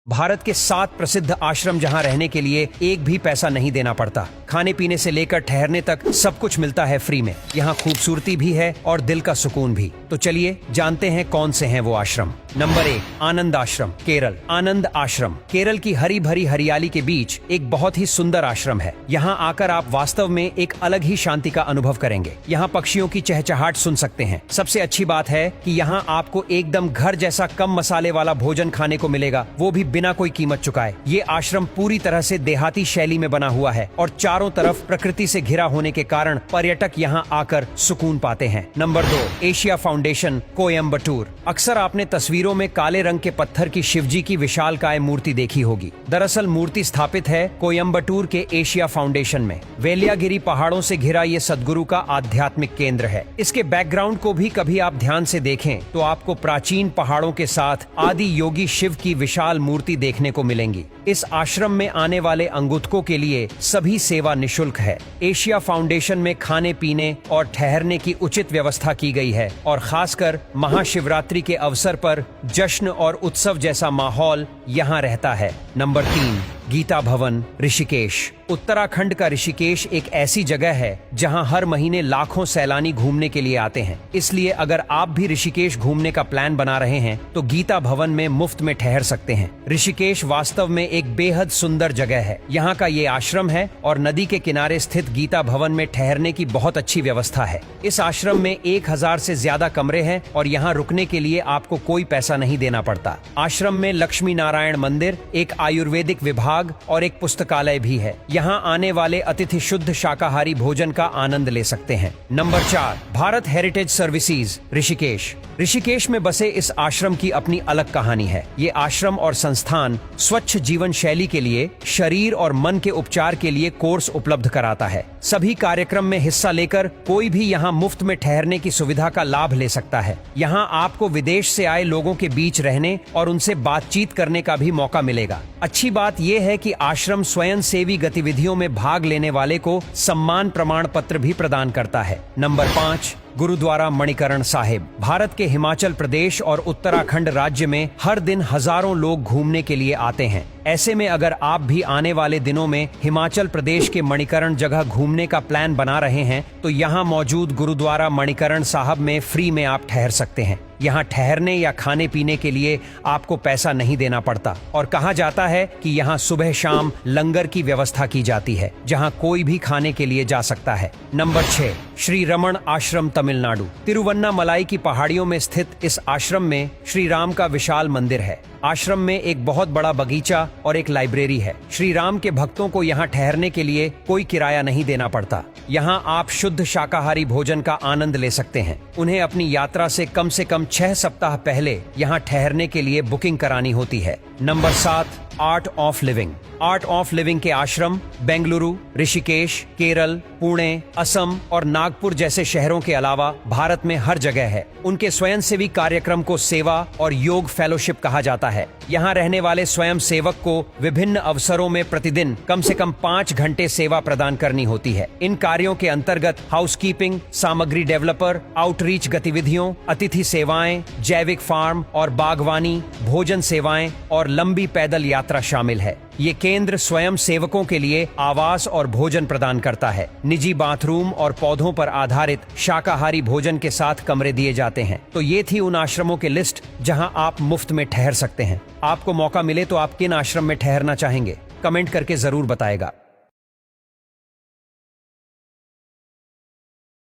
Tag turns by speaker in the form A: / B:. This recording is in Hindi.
A: भारत के 7 प्रसिद्ध आश्रम जहां रहने के लिए एक भी पैसा नहीं देना पड़ता। खाने पीने से लेकर ठहरने तक सब कुछ मिलता है फ्री में। यहाँ खूबसूरती भी है और दिल का सुकून भी। तो चलिए जानते हैं कौन से हैं वो आश्रम। नंबर 1, आनंद आश्रम, केरल। आनंद आश्रम केरल की हरी भरी हरियाली के बीच एक बहुत ही सुंदर आश्रम है। यहाँ आकर आप वास्तव में एक अलग ही शांति का अनुभव करेंगे। यहाँ पक्षियों की चहचहाट सुन सकते हैं। सबसे अच्छी बात है कि यहाँ आपको एकदम घर जैसा कम मसाले वाला भोजन खाने को मिलेगा, वो भी बिना कोई कीमत चुकाए। ये आश्रम पूरी तरह से देहाती शैली में बना हुआ है और चारों तरफ प्रकृति से घिरा होने के कारण पर्यटक यहाँ आकर सुकून पाते हैं। Number 2, Asia foundation, Coimbatore. अक्सर आपने तस्वीरों में काले रंग के पत्थर की शिवजी की विशालकाय मूर्ति देखी होगी। दरअसल मूर्ति स्थापित है कोयम्बटूर के एशिया फाउंडेशन में। वेलियागिरी पहाड़ों से घिरा ये सद्गुरु का आध्यात्मिक केंद्र है। इसके बैकग्राउंड को भी कभी आप ध्यान से देखें तो आपको प्राचीन पहाड़ों के साथ आदि योगी शिव की विशाल मूर्ति देखने को मिलेंगी। इस आश्रम में आने वाले अंगुतकों के लिए सभी सेवा निशुल्क है। एशिया फाउंडेशन में खाने पीने और ठहरने की उचित व्यवस्था की गई है और खासकर महाशिवरात्रि के अवसर पर जश्न और उत्सव जैसा माहौल यहाँ रहता है। नंबर 3, गीता भवन, ऋषिकेश। उत्तराखंड का ऋषिकेश एक ऐसी जगह है जहां हर महीने लाखों सैलानी घूमने के लिए आते हैं। इसलिए अगर आप भी ऋषिकेश घूमने का प्लान बना रहे हैं तो गीता भवन में मुफ्त में ठहर सकते हैं। ऋषिकेश वास्तव में एक बेहद सुंदर जगह है। यहाँ का ये आश्रम है और नदी के किनारे स्थित गीता भवन में ठहरने की बहुत अच्छी व्यवस्था है। इस आश्रम में 1000 से ज्यादा कमरे हैं और यहाँ रुकने के लिए आपको कोई पैसा नहीं देना पड़ता। आश्रम में लक्ष्मी नारायण मंदिर, एक आयुर्वेदिक विभाग और एक पुस्तकालय भी है। यहाँ आने वाले अतिथि शुद्ध शाकाहारी भोजन का आनंद ले सकते हैं। Number 4, Bharat heritage services, Rishikesh. Rishikesh में बसे इस आश्रम की अपनी अलग कहानी है। ये आश्रम और संस्थान स्वच्छ जीवन शैली के लिए शरीर और मन के उपचार के लिए कोर्स उपलब्ध कराता है। सभी कार्यक्रम में हिस्सा लेकर कोई भी यहाँ मुफ्त में ठहरने की सुविधा का लाभ ले सकता है। यहाँ आपको विदेश से आए लोगों के बीच रहने और उनसे बातचीत करने का भी मौका मिलेगा। अच्छी बात यह है कि आश्रम स्वयं सेवी गतिविधियों में भाग लेने वाले को सम्मान प्रमाण पत्र भी प्रदान करता है। नंबर 5, गुरुद्वारा मणिकरण साहिब। भारत के हिमाचल प्रदेश और उत्तराखंड राज्य में हर दिन हजारों लोग घूमने के लिए आते हैं। ऐसे में अगर आप भी आने वाले दिनों में हिमाचल प्रदेश के मणिकरण जगह घूमने का प्लान बना रहे हैं तो यहाँ मौजूद गुरुद्वारा मणिकरण साहब में फ्री में आप ठहर सकते हैं। यहाँ ठहरने या खाने पीने के लिए आपको पैसा नहीं देना पड़ता और कहा जाता है कि यहाँ सुबह शाम लंगर की व्यवस्था की जाती है जहाँ कोई भी खाने के लिए जा सकता है। नंबर 6, श्री रमण आश्रम, तमिलनाडु। तिरुवन्नामलाई की पहाड़ियों में स्थित इस आश्रम में श्री राम का विशाल मंदिर है। आश्रम में एक बहुत बड़ा बगीचा और एक लाइब्रेरी है। श्री राम के भक्तों को यहाँ ठहरने के लिए कोई किराया नहीं देना पड़ता। यहाँ आप शुद्ध शाकाहारी भोजन का आनंद ले सकते हैं। उन्हें अपनी यात्रा से कम 6 सप्ताह पहले यहाँ ठहरने के लिए बुकिंग करानी होती है। Number 7, art of living. Art of living के आश्रम बेंगलुरु, ऋषिकेश, केरल, पुणे, असम और नागपुर जैसे शहरों के अलावा भारत में हर जगह है। उनके स्वयंसेवी कार्यक्रम को सेवा और योग फेलोशिप कहा जाता है। यहाँ रहने वाले स्वयं सेवक को विभिन्न अवसरों में प्रतिदिन कम से कम 5 घंटे सेवा प्रदान करनी होती है। इन कार्यों के अंतर्गत हाउसकीपिंग, सामग्री डेवलपर, आउटरीच गतिविधियों, अतिथि सेवाएं, जैविक फार्म और बागवानी, भोजन सेवाएं और लंबी पैदल यात्रा शामिल है। ये केंद्र स्वयं सेवकों के लिए आवास और भोजन प्रदान करता है। निजी बाथरूम और पौधों पर आधारित शाकाहारी भोजन के साथ कमरे दिए जाते हैं। तो ये थी उन आश्रमों की लिस्ट जहां आप मुफ्त में ठहर सकते हैं। आपको मौका मिले तो आप किन आश्रम में ठहरना चाहेंगे? कमेंट करके जरूर बताएगा।